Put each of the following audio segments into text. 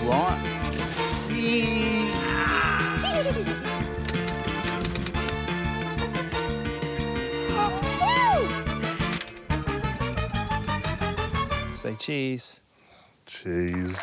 want. Say cheese. Cheese.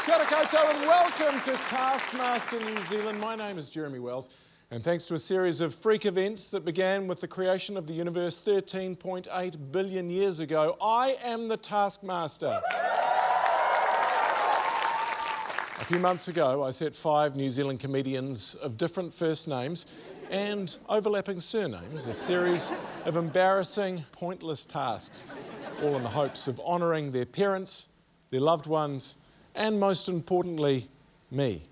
Kia ora koutou and welcome to Taskmaster New Zealand. My name is Jeremy Wells, and thanks to a series of freak events that began with the creation of the universe 13.8 billion years ago, I am the Taskmaster. A few months ago, I set 5 New Zealand comedians of different first names and overlapping surnames, a series of embarrassing, pointless tasks, all in the hopes of honouring their parents, their loved ones, and most importantly, me.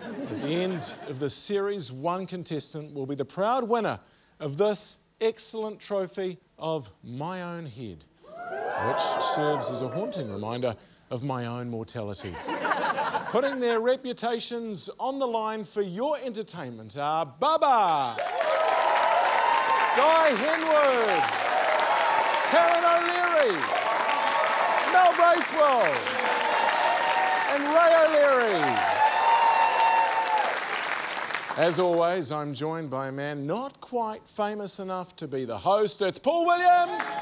At the end of this series, one contestant will be the proud winner of this excellent trophy of my own head, which serves as a haunting reminder of my own mortality. Putting their reputations on the line for your entertainment are Bubbah, Dai Henwood, Karen O'Leary, Mel Bracewell, and Ray O'Leary. As always, I'm joined by a man not quite famous enough to be the host. It's Paul Williams.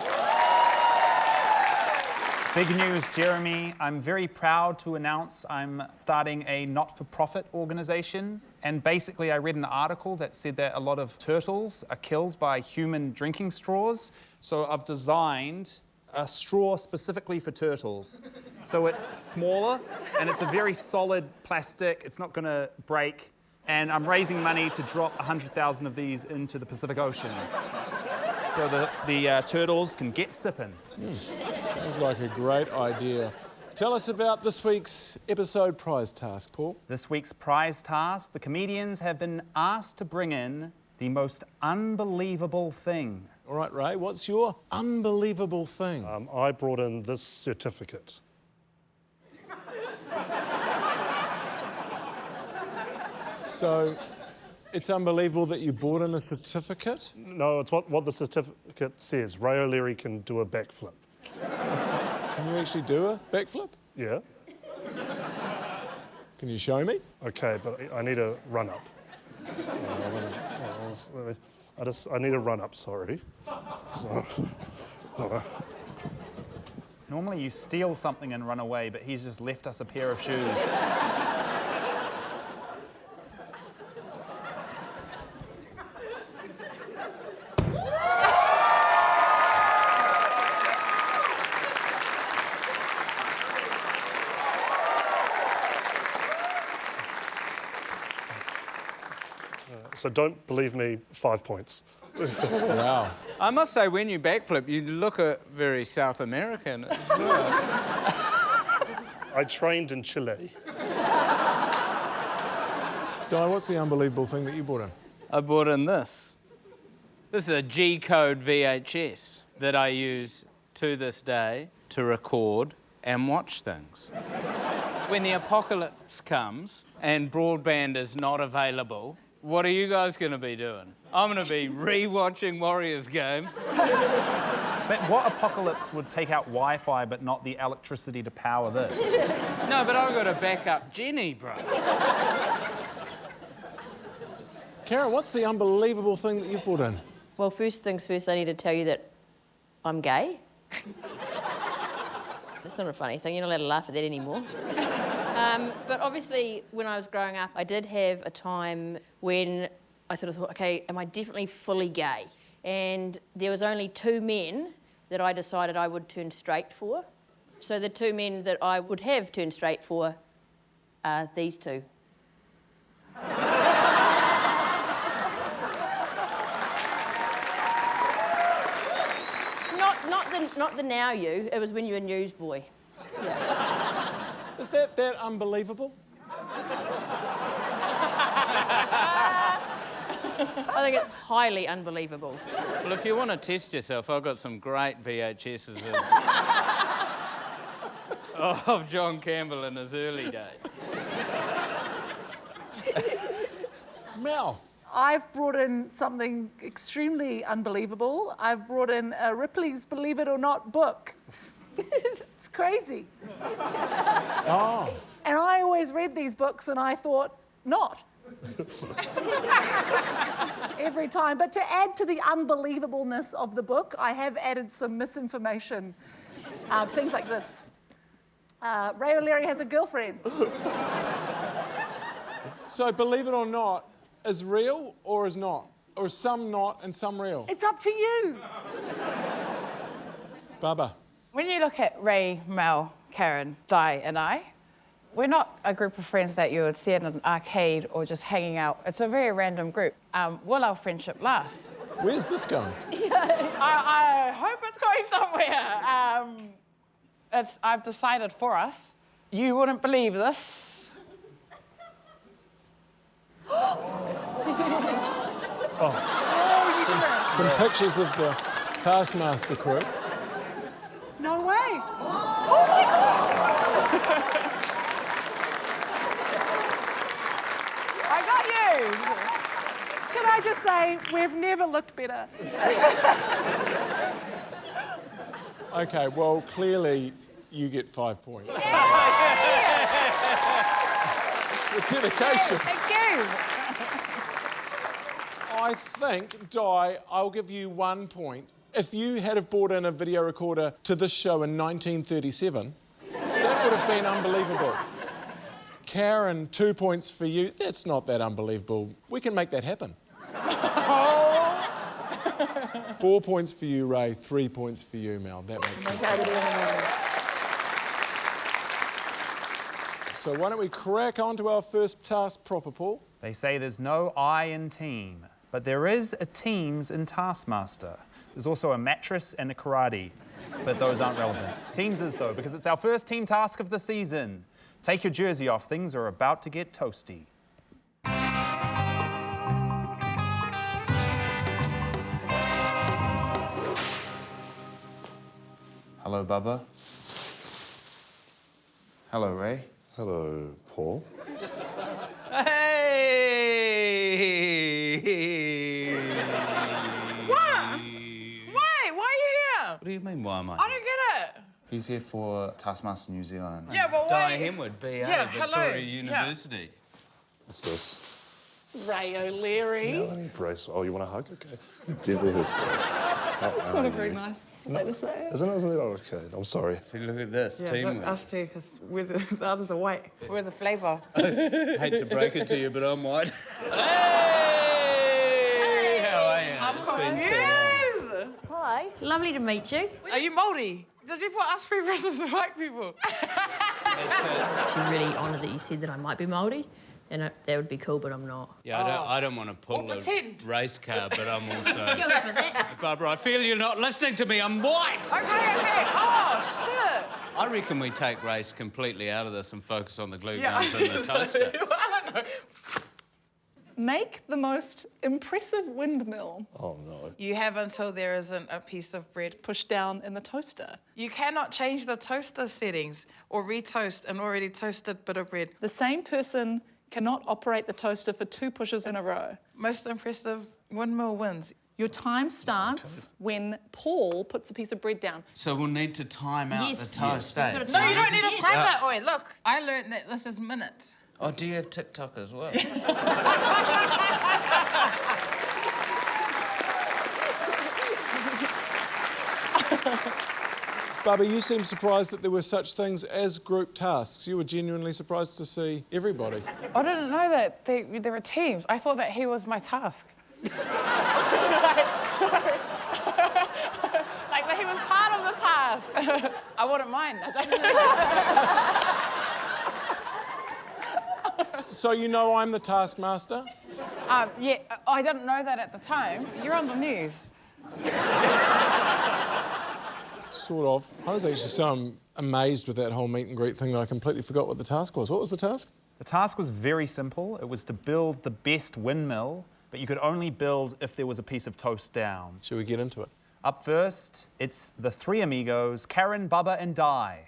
Big news, Jeremy. I'm very proud to announce I'm starting a not-for-profit organisation. And basically, I read an article that said that a lot of turtles are killed by human drinking straws. So I've designed a straw specifically for turtles. So it's smaller and it's a very solid plastic. It's not going to break. And I'm raising money to drop 100,000 of these into the Pacific Ocean. So the turtles can get sipping. Sounds like a great idea. Tell us about this week's episode prize task, Paul. This week's prize task, the comedians have been asked to bring in the most unbelievable thing. All right, Ray, what's your unbelievable thing? I brought in this certificate. So, it's unbelievable that you brought in a certificate? No, it's what the certificate says. Ray O'Leary can do a backflip. Can you actually do a backflip? Yeah. Can you show me? Okay, but I need a run-up. I need a run-up, sorry. So, Normally you steal something and run away, but he's just left us a pair of shoes. so don't believe me, 5 points. Wow. I must say, when you backflip, you look very South American as well. I trained in Chile. Di, what's the unbelievable thing that you brought in? I brought in this. This is a G-code VHS that I use to this day to record and watch things. When the apocalypse comes and broadband is not available, what are you guys going to be doing? I'm going to be re-watching Warriors games. But what apocalypse would take out Wi-Fi but not the electricity to power this? No, but I've got to back up Jenny, bro. Karen, what's the unbelievable thing that you've brought in? Well, first things first, I need to tell you that I'm gay. That's not a funny thing. You're not allowed to laugh at that anymore. But obviously, when I was growing up, I did have a time when I sort of thought, OK, am I definitely fully gay? And there was only 2 men that I decided I would turn straight for. So the 2 men that I would have turned straight for are these 2. Not the now you, it was when you were a newsboy. Yeah. Is that unbelievable? I think it's highly unbelievable. Well, if you want to test yourself, I've got some great VHSs of John Campbell in his early days. Mel, I've brought in something extremely unbelievable. I've brought in a Ripley's Believe It or Not book. It's crazy. Oh. And I always read these books and I thought, not. Every time. But to add to the unbelievableness of the book, I have added some misinformation. Things like this. Ray O'Leary has a girlfriend. So, believe it or not, is real or is not? Or is some not and some real? It's up to you. Bubbah. When you look at Ray, Mel, Karen, Dai and I, we're not a group of friends that you would see at an arcade or just hanging out. It's a very random group. Will our friendship last? Where's this going? I hope it's going somewhere. I've decided for us. You wouldn't believe this. Some pictures of the Taskmaster crew. No way. Oh my God! I got you. Can I just say, we've never looked better. Okay, well, clearly you get 5 points. The dedication. Thank you. I think, Dai, I'll give you 1 point. If you had have brought in a video recorder to this show in 1937, that would have been unbelievable. Karen, 2 points for you. That's not that unbelievable. We can make that happen. 4 points for you, Ray. 3 points for you, Mel. That makes sense. So why don't we crack on to our first task proper, Paul? They say there's no I in team, but there is a teams in Taskmaster. There's also a mattress and a karate, but those aren't relevant. Teams is though, because it's our first team task of the season. Take your jersey off, things are about to get toasty. Hello, Bubbah. Hello, Ray. Hello, Paul. Hey! What? Why? Why are you here? What do you mean, why am I? I don't get it. He's here for Taskmaster New Zealand. Yeah, but Dai why? Henwood, BA, Yeah, hello. Victoria Yeah. University. What's this? Ray O'Leary. Melanie Brace. Oh, you want a hug? Okay. Devil is. That's not a very nice way to say it. Isn't it? Oh, okay. I'm sorry. See, look at this, teamwork. Us too, because the others are white. We're the flavour. Hate to break it to you, but I'm white. Hey! How are you? I'm It's been too long. confused. Hi, lovely to meet you. Are you Māori? Did you put us three versus the white people? Actually, really honoured that you said that I might be Māori, and that would be cool, but I'm not. Yeah, I don't want to pull Well, a pretend. race car, but I'm also... Go for that. Barbara, I feel you're not listening to me. I'm white. Okay. Oh, shit. I reckon we take race completely out of this and focus on the glue Yeah. guns and the toaster. I don't know. Make the most impressive windmill. Oh, no. You have until there isn't a piece of bread. Pushed down in the toaster. You cannot change the toaster settings or retoast an already toasted bit of bread. The same person cannot operate the toaster for 2 pushes in a row. Most impressive windmill wins. Your time starts when Paul puts a piece of bread down. So we'll need to time out Yes. the toast, eh? No, you don't need a timer. Oi, look, I learned that this is minutes. Oh, do you have TikTok as well? Bubbah, you seem surprised that there were such things as group tasks. You were genuinely surprised to see everybody. I didn't know that there were teams. I thought that he was my task. Like that he was part of the task. I wouldn't mind. So you know I'm the Taskmaster? Yeah, I didn't know that at the time. You're on the news. Sort of. I was actually so amazed with that whole meet and greet thing that I completely forgot what the task was. What was the task? The task was very simple. It was to build the best windmill, but you could only build if there was a piece of toast down. Shall we get into it? Up first, it's the three amigos, Karen, Bubbah and Dai.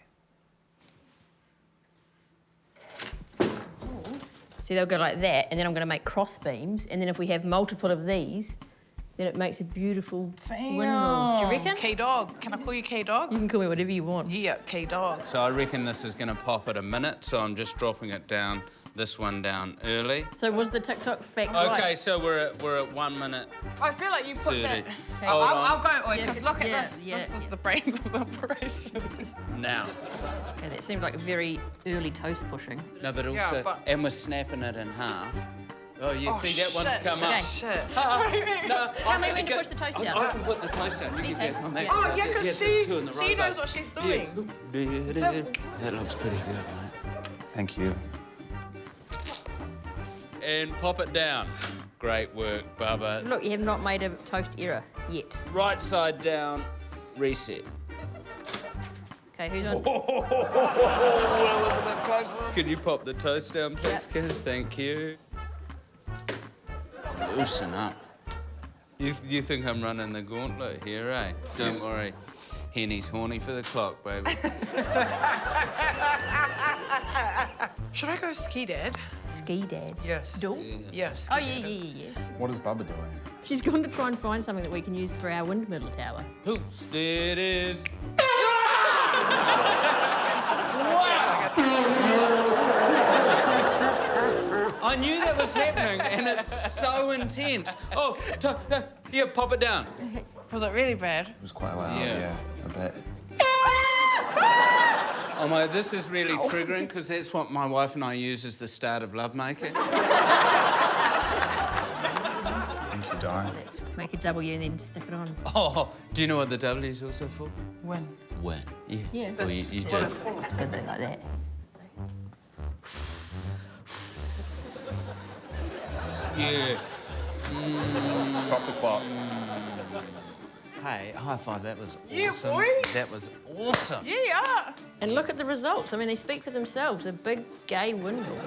See, they'll go like that, and then I'm going to make cross beams, and then if we have multiple of these, then it makes a beautiful windmill. Do you reckon? K-Dog. Can I call you K-Dog? You can call me whatever you want. Yeah, K-Dog. So I reckon this is going to pop at a minute, so I'm just dropping it down, this one down early. So was the TikTok fact Okay, right? so we're at 1 minute. I feel like you put 30. that... Hold I'll on. go, Yeah, because look at yeah, this. yeah. This is the brains of the operation. Now. Okay, that seemed like a very early toast pushing. No, but also, but- and we're snapping it in half. Oh, you see that one's come up. Shit. No, Tell me when to push the toast down. I can put the toast down. You Okay. can get on that. Yeah. Oh, yeah, because two in the she row, knows babe. what she's doing. Yeah. That looks pretty good, mate. Thank you. And pop it down. Great work, Bubbah. Look, you have not made a toast error yet. Right side down, reset. Okay, who's on? That was a bit closer. Can you pop the toast down, please, Yep. Ken? Thank you. Loosen up. You think I'm running the gauntlet here, eh? Don't worry. Henny's horny for the clock, baby. Should I go ski dad? Ski dad. Yes. Do? Yes. Oh, yeah. What is Bubbah doing? She's gone to try and find something that we can use for our windmill tower. Whose it is? I knew that was happening, and it's so intense. Oh, yeah, pop it down. Was it really bad? It was quite loud, Yeah. a bit. Oh my, this is really triggering because that's what my wife and I use as the start of lovemaking. Thank you, Dai. Let's make a W and then stick it on. Oh, do you know what the W is also for? When? When? Yeah. Yeah. Well, you What did. it's for. A bit like that. Yeah. Stop the clock. Hey, high five. That was Yeah, awesome. boy. That was awesome. Yeah. And look at the results. I mean, they speak for themselves. A big gay windmill.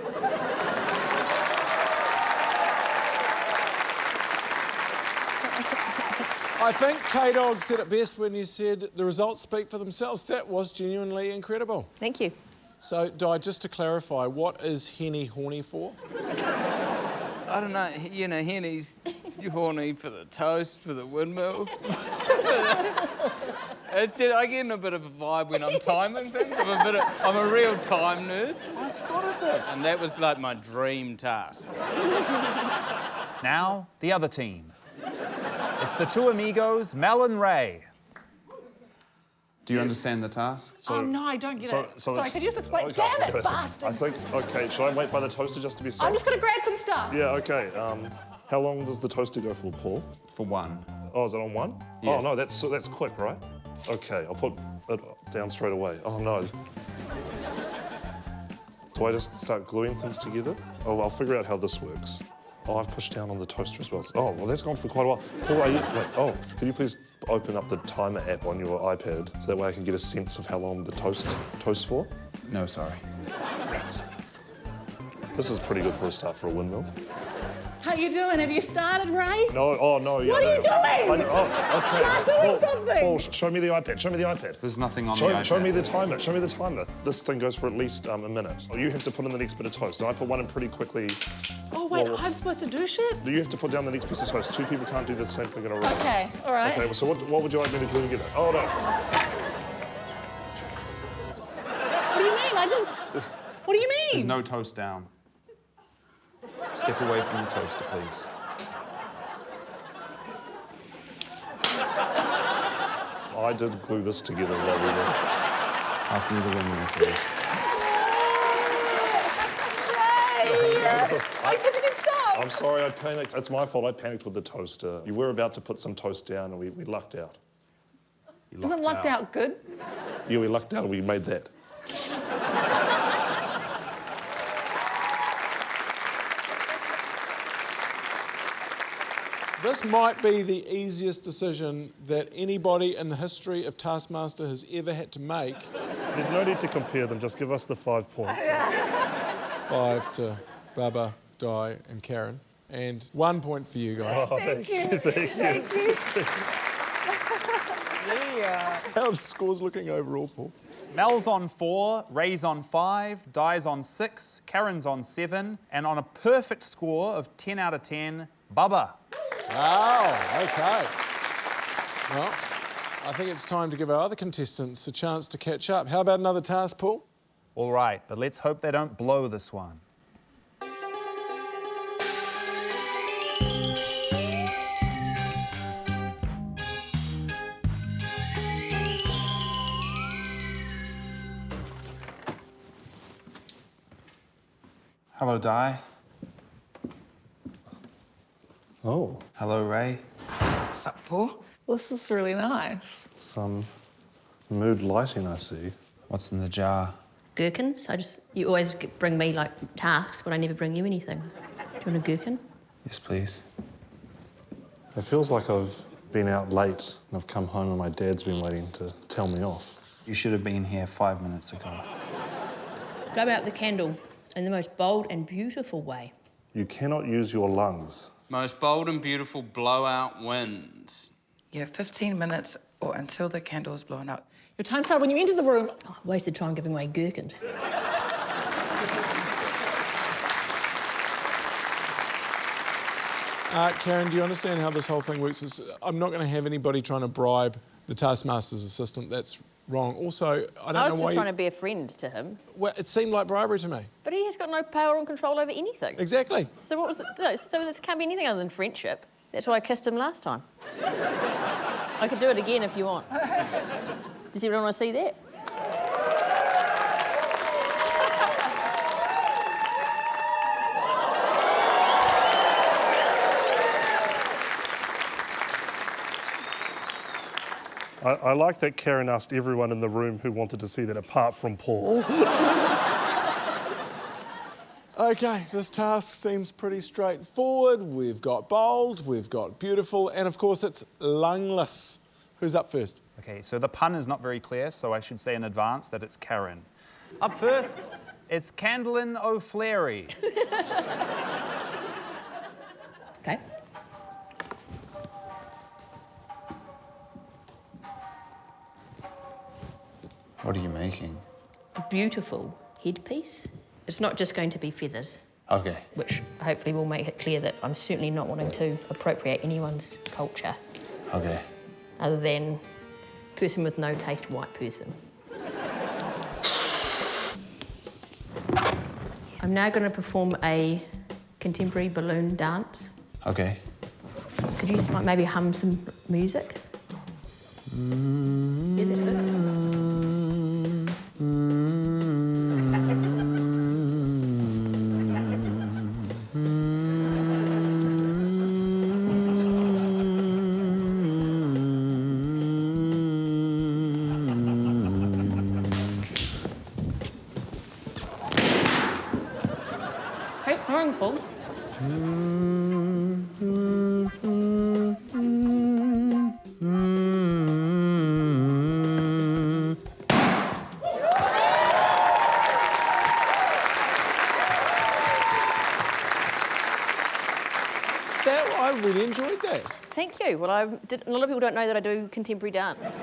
I think K-Dog said it best when he said the results speak for themselves. That was genuinely incredible. Thank you. So, Di, just to clarify, what is Henny horny for? I don't know. You know, Henny's horny for the toast, for the windmill. I get a bit of a vibe when I'm timing things. I'm a real time nerd, I spotted that. and that was like my dream task. Now, the other team. It's the two amigos, Mel and Ray. Do you understand the task? Oh, no, I don't get it. Sorry, could you just explain? Okay, Damn it, okay. bastard! I think, okay, should I wait by the toaster just to be safe? I'm just going to grab some stuff. Yeah, okay. How long does the toaster go for, Paul? For one. Oh, is it on one? Yes. Oh, no, that's quick, right? Okay, I'll put it down straight away. Oh, no. Do I just start gluing things together? Oh, I'll figure out how this works. Oh, I've pushed down on the toaster as well. Oh, well, that's gone for quite a while. Paul, could you please open up the timer app on your iPad so that way I can get a sense of how long the toast for? No, sorry. Rats. This is pretty good for a start for a windmill. How you doing? Have you started, Ray? No, oh, no. Yeah, What are you doing? Okay. Start doing Paul, something. Paul, show me the iPad. Show me the iPad. There's nothing on the iPad. Show me the timer. Show me the timer. This thing goes for at least a minute. You have to put in the next bit of toast. And I put one in pretty quickly. Oh, wait, Well- I'm supposed to do shit? You have to put down the next piece of toast. Two people can't do the same thing in a row. Okay, all right. Okay, well, so what would you like me to glue together? Oh, no. What do you mean? I didn't... What do you mean? There's no toast down. Step away from the toaster, please. I did glue this together while we were... Pass me the windmill, please. I did it stop. I'm sorry, I panicked. It's my fault. I panicked with the toaster. You were about to put some toast down and we lucked out. Isn't lucked out good? Yeah, we lucked out and we made that. This might be the easiest decision that anybody in the history of Taskmaster has ever had to make. There's no need to compare them. Just give us the 5 points. 5 to Bubbah, Dai, and Karen. And 1 point for you guys. Oh, thank you. Thank you. How are the scores looking overall, Paul? Mel's on 4, Ray's on 5, Dai's on 6, Karen's on 7, and on a perfect score of 10 out of 10, Bubbah. Wow, okay. Well, I think it's time to give our other contestants a chance to catch up. How about another task, Paul? All right, but let's hope they don't blow this one. Hello, Dai. Oh, Hello, Ray. What's up, Paul? This is really nice. some mood lighting, I see. What's in the jar? Gherkins. You always bring me like tasks, but I never bring you anything. Do you want a gherkin? Yes, please. It feels like I've been out late and I've come home and my dad's been waiting to tell me off. You should have been here 5 minutes ago. Blow out the candle in the most bold and beautiful way. You cannot use your lungs. Most bold and beautiful blowout wins. You have 15 minutes or until the candle is blown out. Your time started when you entered the room. Oh, wasted time giving away gherkins. Karen, do you understand how this whole thing works? I'm not going to have anybody trying to bribe the Taskmaster's assistant. That's wrong. Also, I don't know why... I was just trying to be a friend to him. Well, it seemed like bribery to me. But he has got no power or control over anything. Exactly. So what was it? No, so this can't be anything other than friendship. That's why I kissed him last time. I could do it again if you want. Does everyone want to see that? I like that Karen asked everyone in the room who wanted to see that apart from Paul. OK, this task seems pretty straightforward. We've got bold, we've got beautiful, and of course it's lungless. Who's up first? Okay, so the pun is not very clear, so I should say in advance that it's Karen. Up first, it's Candlin O'Fleary. Okay. What are you making? A beautiful headpiece. It's not just going to be feathers, Okay. which hopefully will make it clear that I'm certainly not wanting to appropriate anyone's culture Okay. other than person with no taste, white person. I'm now going to perform a contemporary balloon dance. Okay. Could you just maybe hum some music? Yeah, that's good. Hey, hurry, Paul. I really enjoyed that. Thank you. Well, a lot of people don't know that I do contemporary dance.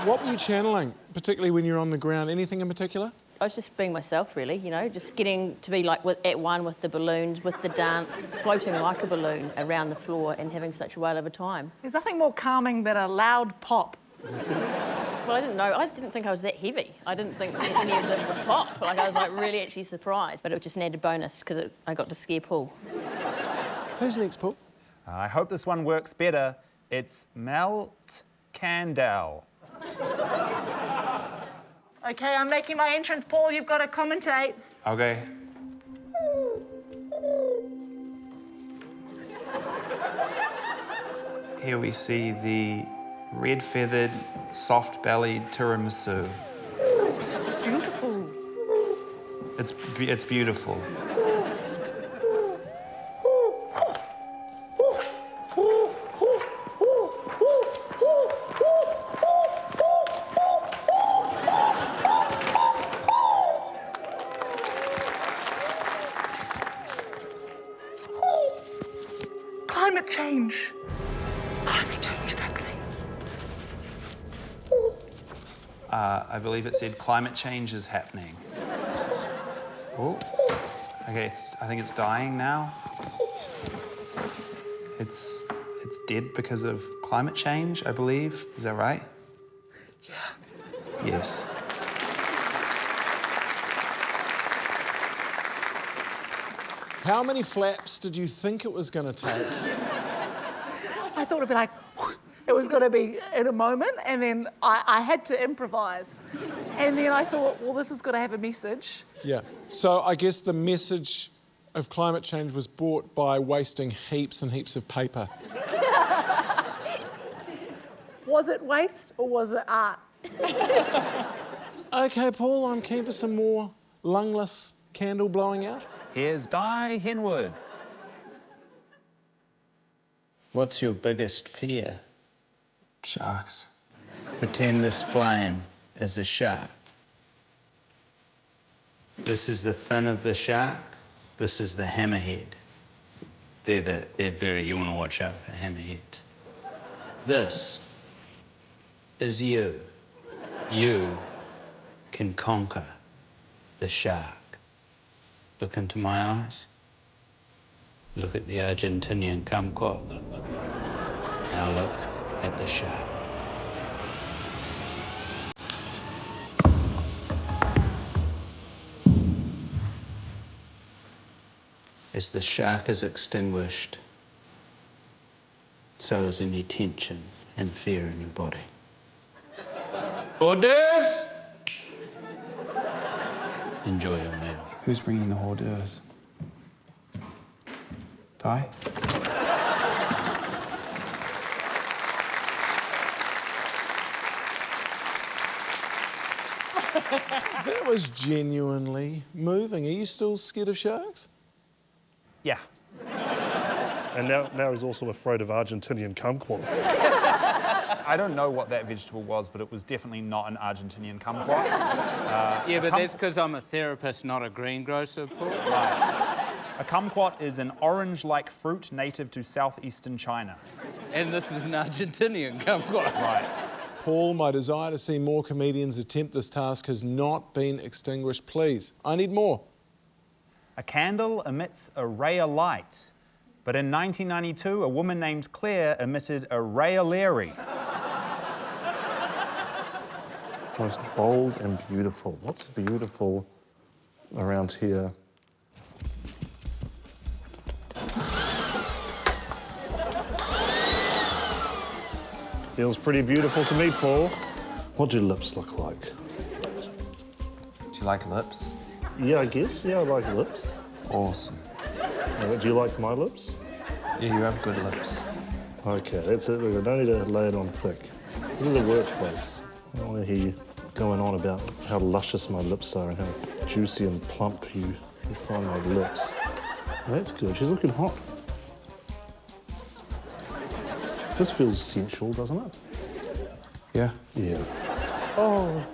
What were you channeling, particularly when you're on the ground? Anything in particular? I was just being myself, really, you know, just getting to be like at one with the balloons, with the dance, floating like a balloon around the floor and having such a whale of a time. There's nothing more calming than a loud pop. Well, I didn't know. I didn't think I was that heavy. I didn't think any of them would pop. Like, I was like really actually surprised. But it was just an added bonus because I got to scare Paul. Who's next, Paul? I hope this one works better. It's Melt Candle. OK, I'm making my entrance, Paul. You've got to commentate. Okay. Here we see the red-feathered, soft-bellied tiramisu. Beautiful. It's beautiful. Climate change. Climate change, that thing. I believe it said climate change is happening. Oh, okay, I think it's dying now. It's dead because of climate change, I believe. Is that right? Yeah. Yes. How many flaps did you think it was going to take? I thought it'd be like, it was going to be in a moment, and then I had to improvise. And then I thought, well, this is going to have a message. Yeah. So I guess the message of climate change was brought by wasting heaps and heaps of paper. Was it waste or was it art? OK, Paul, I'm keen for some more lungless candle blowing out. Here's Dai Henwood. What's your biggest fear? Sharks. Pretend this flame is a shark. This is the fin of the shark. This is the hammerhead. They're very, you want to watch out for hammerheads. This is you. You can conquer the shark. Look into my eyes. Look at the Argentinian kumquat. Now look at the shark. As the shark is extinguished, so is any tension and fear in your body. Hors d'oeuvres! Enjoy your meal. Who's bringing the hors d'oeuvres? Dai? That was genuinely moving. Are you still scared of sharks? Yeah. And now he's also afraid of Argentinian kumquats. I don't know what that vegetable was, but it was definitely not an Argentinian kumquat. Yeah, but that's because I'm a therapist, not a greengrocer, Paul. A kumquat is an orange-like fruit native to southeastern China. And this is an Argentinian kumquat. Right. Paul, my desire to see more comedians attempt this task has not been extinguished. Please, I need more. A candle emits a ray of light, but in 1992, a woman named Claire emitted a ray of Larry. Most bold and beautiful. What's beautiful around here? Feels pretty beautiful to me, Paul. What do your lips look like? Do you like lips? Yeah, I guess. Yeah, I like lips. Awesome. Do you like my lips? Yeah, you have good lips. Okay, that's it. I don't need to lay it on thick. This is a workplace. I don't want to hear you going on about how luscious my lips are and how juicy and plump you find my lips. That's good. She's looking hot. This feels sensual, doesn't it? Yeah. Yeah. Oh,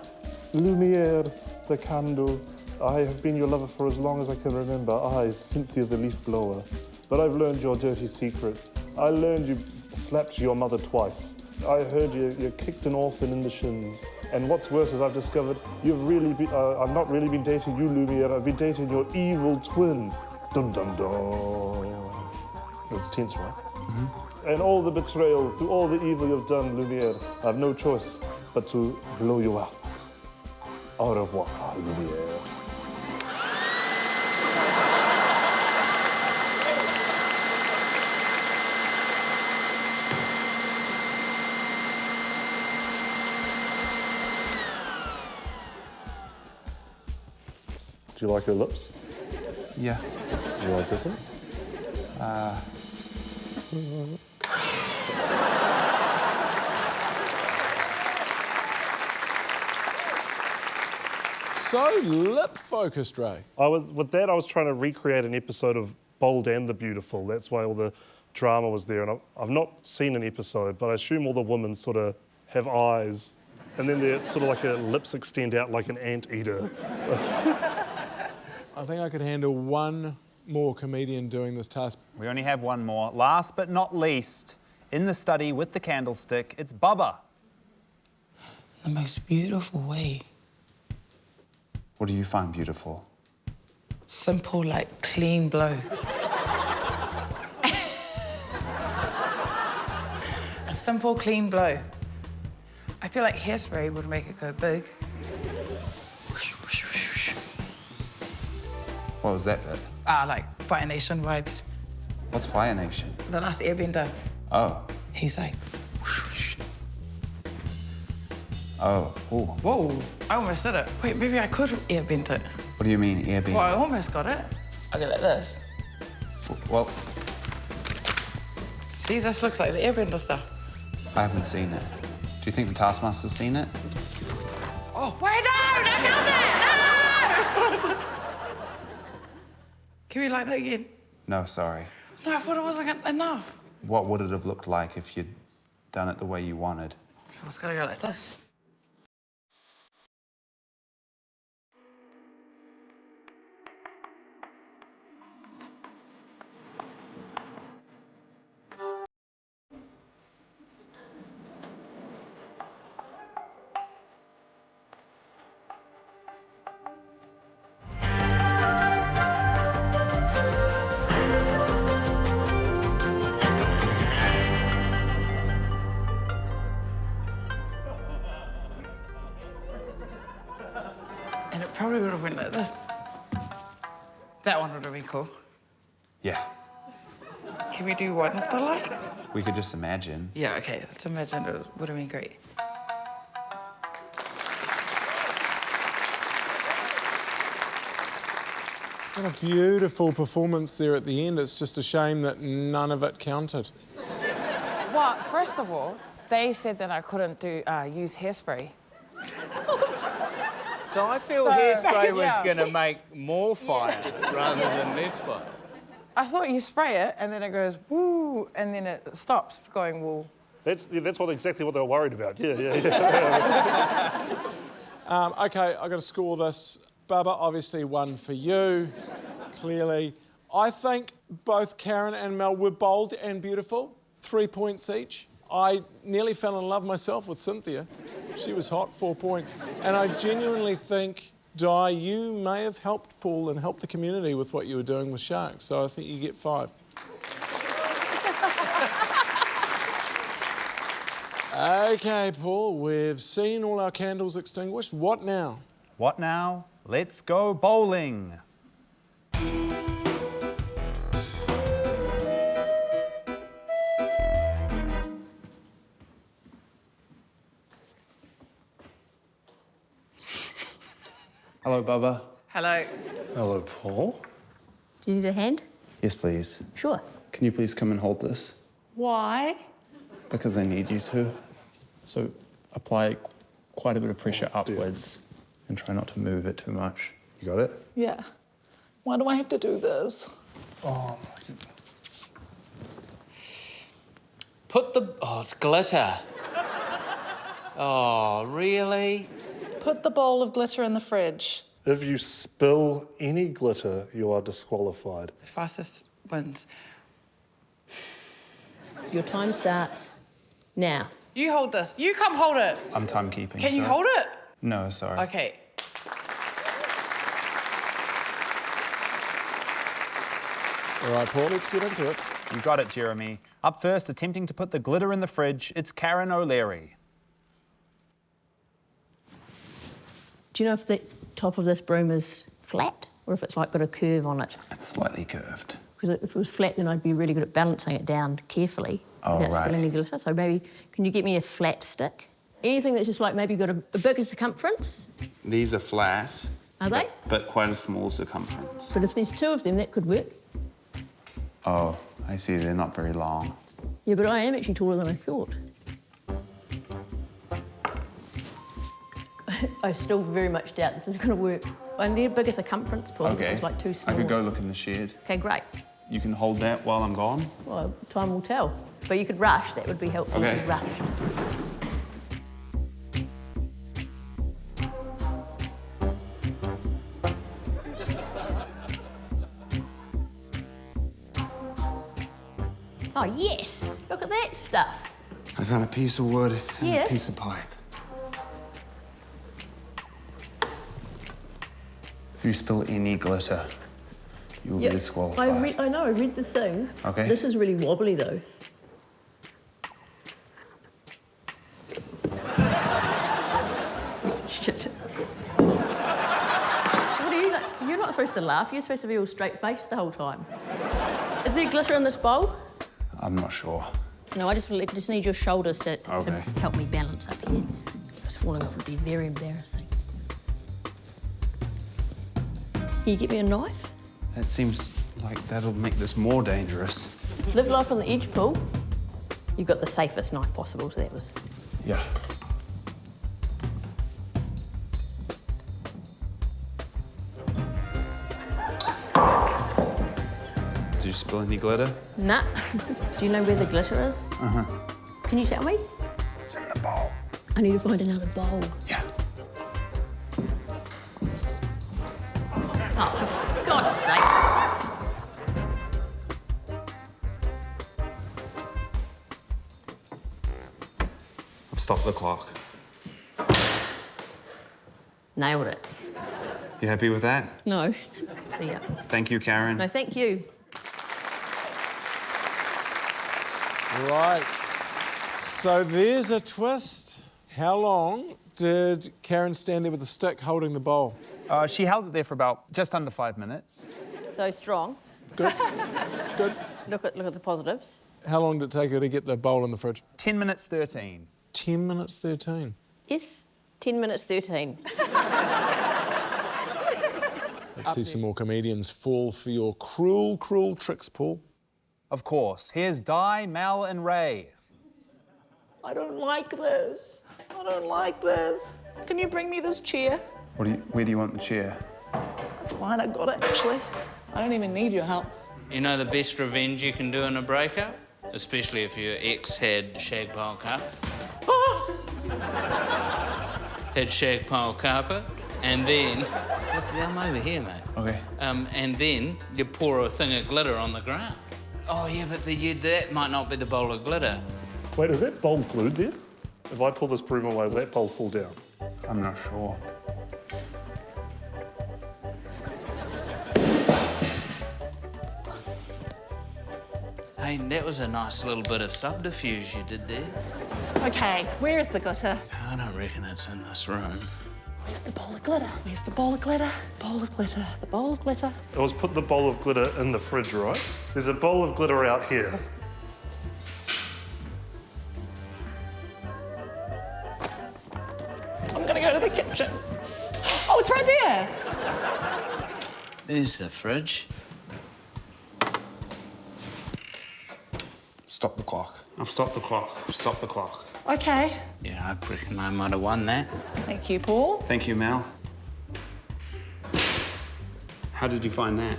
Lumiere, the candle. I have been your lover for as long as I can remember. I, Cynthia the leaf blower. But I've learned your dirty secrets. I learned you slapped your mother twice. I heard you kicked an orphan in the shins. And what's worse is I've discovered you've really been, I've not really been dating you, Lumiere. I've been dating your evil twin. Dun dun dun. That's tense, right? Mm-hmm. And all the betrayal, through all the evil you've done, Lumiere, I have no choice but to blow you out. Au revoir, Lumiere. Do you like her lips? Yeah. You like this one? So lip-focused, Ray. I was trying to recreate an episode of Bold and the Beautiful. That's why all the drama was there. And I've not seen an episode, but I assume all the women sort of have eyes, and then they're sort of like lips extend out like an anteater. I think I could handle one more comedian doing this task. We only have one more. Last but not least, in the study with the candlestick, it's Bubbah. the most beautiful way. What do you find beautiful? Simple, like, clean blow. A simple, clean blow. I feel like hairspray would make it go big. What was that bit? Like Fire Nation vibes. What's Fire Nation? The last airbender, Oh. he's like, Oh. Ooh. whoa, I almost did it. Wait, maybe I could airbend it. What do you mean, airbend? Well, I almost got it. I go like this. Well, See, this looks like the airbender stuff. I haven't seen it. Do you think the Taskmaster's seen it? Oh, wait, no, don't do that! No! Can we like that again? No, sorry. No, I thought it wasn't enough. What would it have looked like if you'd done it the way you wanted? I was gonna go like this. And it probably would have went like this. That one would have been cool. Yeah. Can we do one with the light? We could just imagine. Yeah, okay, let's imagine it would have been great. What a beautiful performance there at the end. It's just a shame that none of it counted. Well, first of all, they said that I couldn't use hairspray. So I feel hairspray was going to make more fire rather than less fire. I thought you spray it and then it goes woo, and then it stops going woo. That's exactly what they were worried about. Yeah. OK, I've got to score this. Bubbah obviously won for you, clearly. I think both Karen and Mel were bold and beautiful. 3 points each. I nearly fell in love myself with Cynthia. She was hot, 4 points. And I genuinely think, Dai, you may have helped Paul and helped the community with what you were doing with sharks, so I think you get 5. OK, Paul, we've seen all our candles extinguished. What now? What now? Let's go bowling. Hello, Bubbah. Hello. Hello, Paul. Do you need a hand? Yes, please. Sure. Can you please come and hold this? Why? Because I need you to. So apply quite a bit of pressure upwards and try not to move it too much. You got it? Yeah. Why do I have to do this? Oh, my goodness. Put the... Oh, it's glitter. Oh, really? Put the bowl of glitter in the fridge. If you spill any glitter, you are disqualified. The fastest wins. Your time starts now. You hold this. You come hold it. I'm timekeeping. Can you hold it? No, sorry. Okay. All right, Paul, let's get into it. You got it, Jeremy. Up first, attempting to put the glitter in the fridge, it's Karen O'Leary. Do you know if the top of this broom is flat or if it's like got a curve on it? It's slightly curved. Because if it was flat, then I'd be really good at balancing it down carefully Oh, without right. spilling any glitter. So maybe, can you get me a flat stick? Anything that's just like maybe got a bigger circumference? These are flat. Are they? But quite a small circumference. But if there's 2 of them, that could work. Oh, I see. They're not very long. Yeah, but I am actually taller than I thought. I still very much doubt this is going to work. I need a bigger circumference, Paul. Okay. This is like too small. I could go look in the shed. Okay, great. You can hold that while I'm gone? Well, time will tell. But you could rush. That would be helpful. Okay. You could rush. Oh, yes. Look at that stuff. I found a piece of wood and Yeah. a piece of pipe. you spill any glitter, you will be disqualified. I know, I read the thing. Okay. This is really wobbly, though. Shit. What are you like? You're not supposed to laugh. You're supposed to be all straight-faced the whole time. Is there glitter in this bowl? I'm not sure. No, I just need your shoulders to help me balance up here. Just falling off would be very embarrassing. Can you get me a knife? That seems like that'll make this more dangerous. Live life on the edge, Paul. You got the safest knife possible, so that was... Yeah. Did you spill any glitter? Nah. Do you know where the glitter is? Uh-huh. Can you tell me? It's in the bowl. I need to find another bowl. Yeah. Oh, for God's sake. I've stopped the clock. Nailed it. You happy with that? No. See ya. Thank you, Karen. No, thank you. Right. So there's a twist. How long did Karen stand there with the stick holding the bowl? She held it there for about just under 5 minutes. So strong. Good. Good. Look at the positives. How long did it take her to get the bowl in the fridge? 10 minutes 13. 10 minutes 13. Yes, 10 minutes 13. Let's see some more comedians fall for your cruel, cruel tricks, Paul. Of course. Here's Dai, Mel, and Ray. I don't like this. I don't like this. Can you bring me this chair? Where do you want the chair? It's fine, I got it, actually. I don't even need your help. You know the best revenge you can do in a breakup? Especially if your ex had shag pile carpet. Had shag pile carpet, and then... Look, I'm over here, mate. Okay. And then you pour a thing of glitter on the ground. Oh, yeah, but that might not be the bowl of glitter. Wait, is that bowl glued there? If I pull this broom away, will that bowl fall down? I'm not sure. Hey, that was a nice little bit of subterfuge you did there. Okay, where is the glitter? I don't reckon it's in this room. Where's the bowl of glitter? Where's the bowl of glitter? Bowl of glitter. The bowl of glitter. I was put the bowl of glitter in the fridge, right? There's a bowl of glitter out here. I'm gonna go to the kitchen. Oh, it's right there. There's the fridge. Stop the clock. I've stopped the clock. I've stopped the clock. Okay. Yeah, I reckon I might have won that. Thank you, Paul. Thank you, Mel. How did you find that?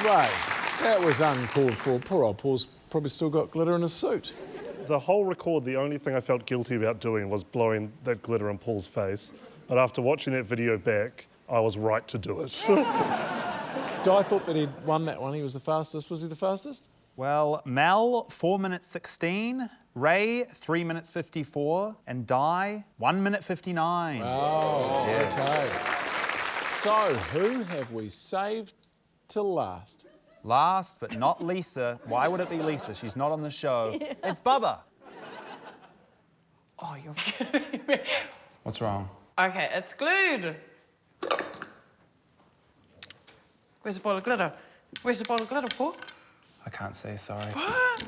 Ray, that was uncalled for. Poor old Paul's probably still got glitter in his suit. The whole record, the only thing I felt guilty about doing was blowing that glitter in Paul's face. But after watching that video back, I was right to do it. Dai thought that he'd won that one. He was the fastest. Was he the fastest? Well, Mel, 4 minutes 16. Ray, 3 minutes 54. And Dai, 1 minute 59. Oh, Yes. okay. So, who have we saved till last? Last but not Lisa. Why would it be Lisa? She's not on the show. It's Bubbah. Oh, you're kidding me. What's wrong? Okay, it's glued. Where's the ball of glitter? Where's the ball of glitter, Paul? I can't say sorry. What?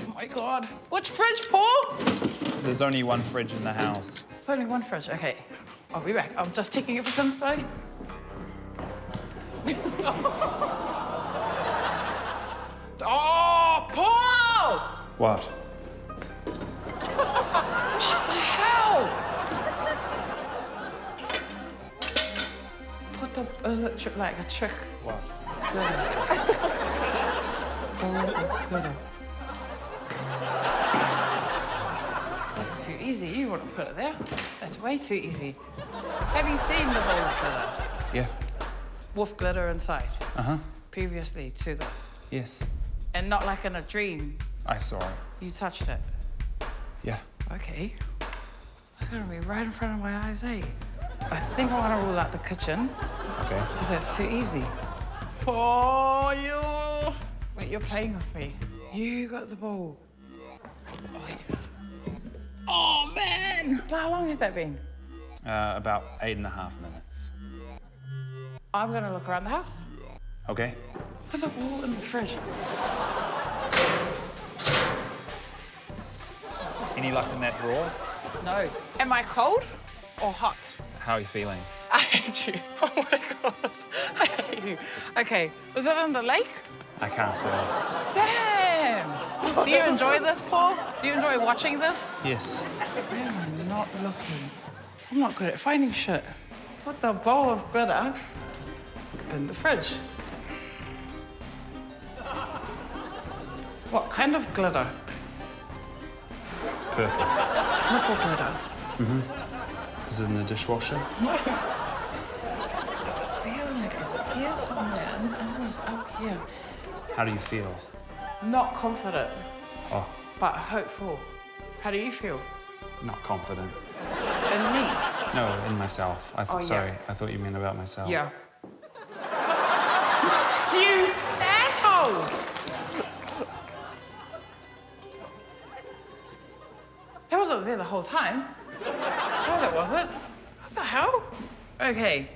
Oh my God. Which fridge, Paul? There's only one fridge in the house. There's only one fridge. Okay, I'll be back. I'm just checking if it's in. Right? Oh, Paul! What? What the hell? Put the like a trick. What? That's too easy. You wouldn't put it there. That's way too easy. Have you seen the bowl of glitter? Yeah. With glitter inside? Uh-huh. Previously to this? Yes. And not like in a dream. I saw it. You touched it. Yeah. Okay. It's gonna be right in front of my eyes, eh? I think I want to rule out the kitchen. Okay. Because that's too easy. Oh, you! Wait, you're playing with me. You got the ball. Oh, man! How long has that been? About 8.5 minutes. I'm gonna look around the house. Okay. Put the ball in the fridge. Any luck in that drawer? No. Am I cold or hot? How are you feeling? I hate you. Oh my God. I hate you. Okay, was it on the lake? I can't say. Damn! Do you enjoy this, Paul? Do you enjoy watching this? Yes. Why am I not looking? I'm not good at finding shit. Put the bowl of glitter in the fridge. What kind of glitter? It's purple. Purple glitter. Is it in the dishwasher? I feel like it's here somewhere and it's up here. How do you feel? Not confident, Oh, but hopeful. How do you feel? not confident. In me? No, in myself. Oh, yeah. Sorry, I thought you meant about myself. Yeah. You assholes! That wasn't there the whole time. No, that wasn't. What the hell? Okay.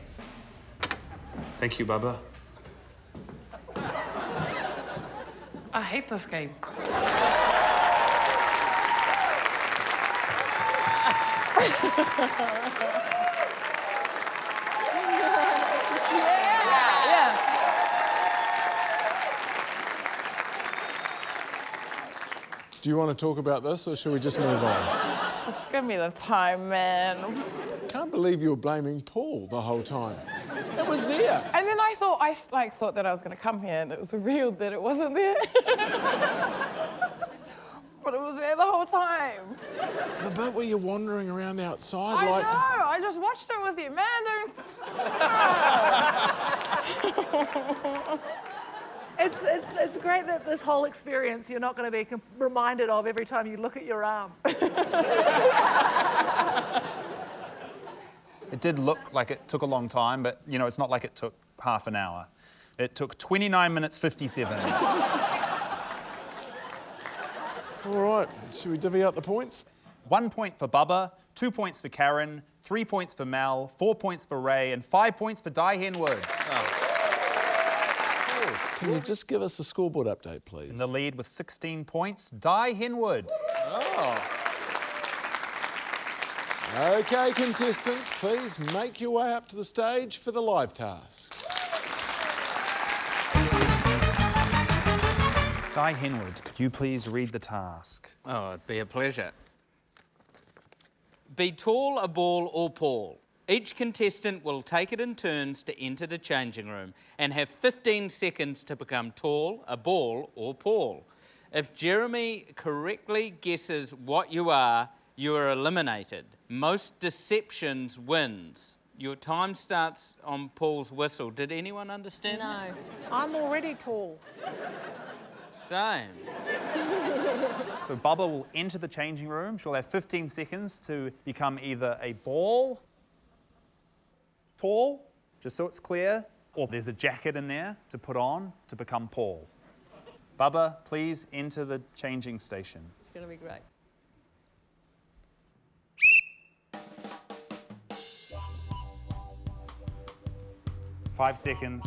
Thank you, Bubbah. I hate this game. Yeah. Do you want to talk about this, or should we just move on? Just give me the time, man. Can't believe you were blaming Paul the whole time. It was there. And then I thought that I was going to come here, and it was revealed that it wasn't there. But it was there the whole time. The bit where you're wandering around outside, I like... know. I just watched it with you, man. It's great that this whole experience you're not going to be reminded of every time you look at your arm. It did look like it took a long time, but, you know, it's not like it took half an hour. It took 29 minutes 57. All right, should we divvy up the points? 1 point for Bubbah, 2 points for Karen, 3 points for Mel, 4 points for Ray, and 5 points for Dai Henwood. Can you just give us a scoreboard update, please? In the lead with 16 points, Dai Henwood. OK, contestants, please make your way up to the stage for the live task. Dai Henwood, could you please read the task? Oh, it'd be a pleasure. Be tall, a ball, or Paul. Each contestant will take it in turns to enter the changing room and have 15 seconds to become tall, a ball, or Paul. If Jeremy correctly guesses what you are eliminated. Most deceptions wins. Your time starts on Paul's whistle. Did anyone understand? No. I'm already tall. Same. So Bubbah will enter the changing room. She'll have 15 seconds to become either a ball, tall, just so it's clear, or there's a jacket in there to put on to become Paul. Bubbah, please enter the changing station. It's going to be great. Five seconds.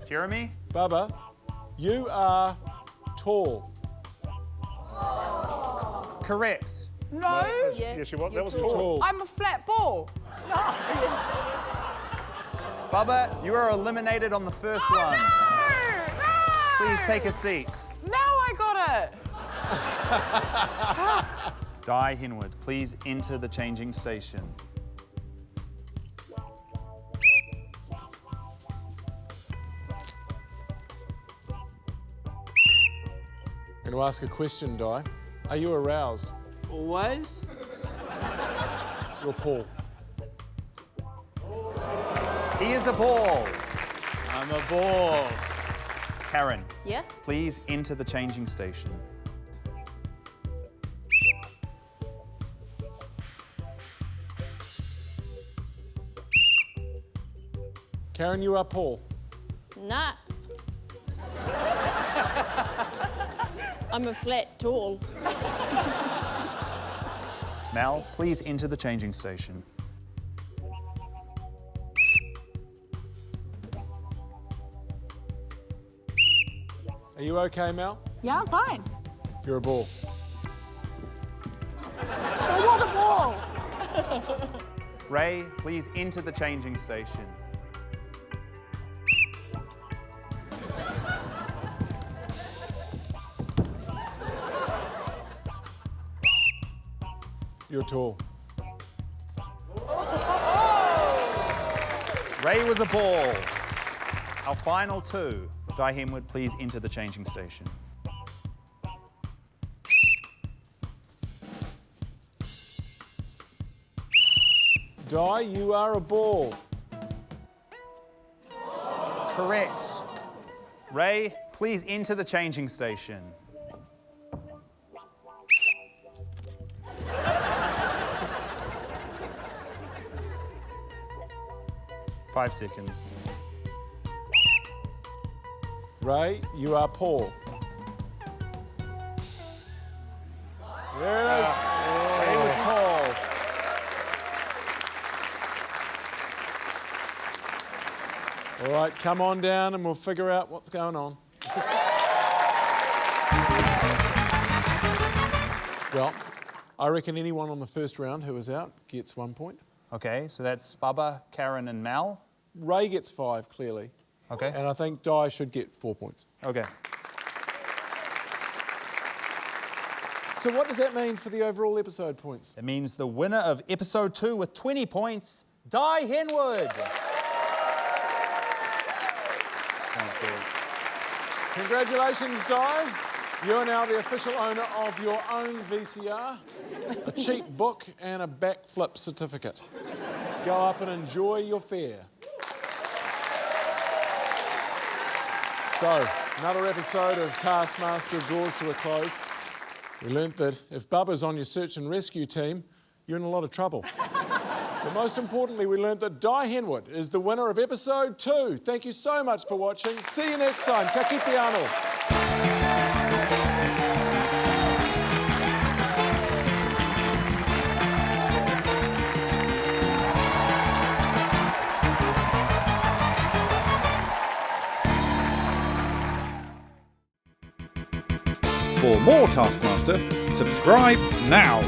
Jeremy? Bubbah, you are tall. Correct. No, Yes, you want? That you're was tall. tall. I'm a flat ball. Bubbah, you are eliminated on the first one. No! Please take a seat. Now I got it. Dai Henwood, please enter the changing station. I'm going to ask a question, Dai. Are you aroused? Always? You're Paul. He is a ball. I'm a ball. Karen, Yeah? Please enter the changing station. Karen, you are Paul. Nah. I'm a flat tall. Mel, please enter the changing station. Are you okay, Mel? Yeah, I'm fine. You're a ball. There was a ball. Ray, please enter the changing station. You're tall. Ray was a ball. Our final two. Dai Henwood, please enter the changing station. Dai, you are a ball. Correct. Ray, please enter the changing station. Five seconds. Ray, you are Paul. There it is. Ray was Paul. All right, come on down and we'll figure out what's going on. Well, I reckon anyone on the first round who is out gets 1 point. Okay, so that's Bubbah, Karen, and Mel. Ray gets 5, clearly. Okay. And I think Dai should get 4 points. Okay. So what does that mean for the overall episode points? It means the winner of episode 2 with 20 points, Dai Henwood. Congratulations, Dai. You are now the official owner of your own VCR, a cheap book and a backflip certificate. Go up and enjoy your fare. So, another episode of Taskmaster draws to a close. We learnt that if Bubbah's on your search and rescue team, you're in a lot of trouble. But most importantly, we learnt that Dai Henwood is the winner of episode 2. Thank you so much for watching. See you next time. Ka kite anō. For more Taskmaster, subscribe now.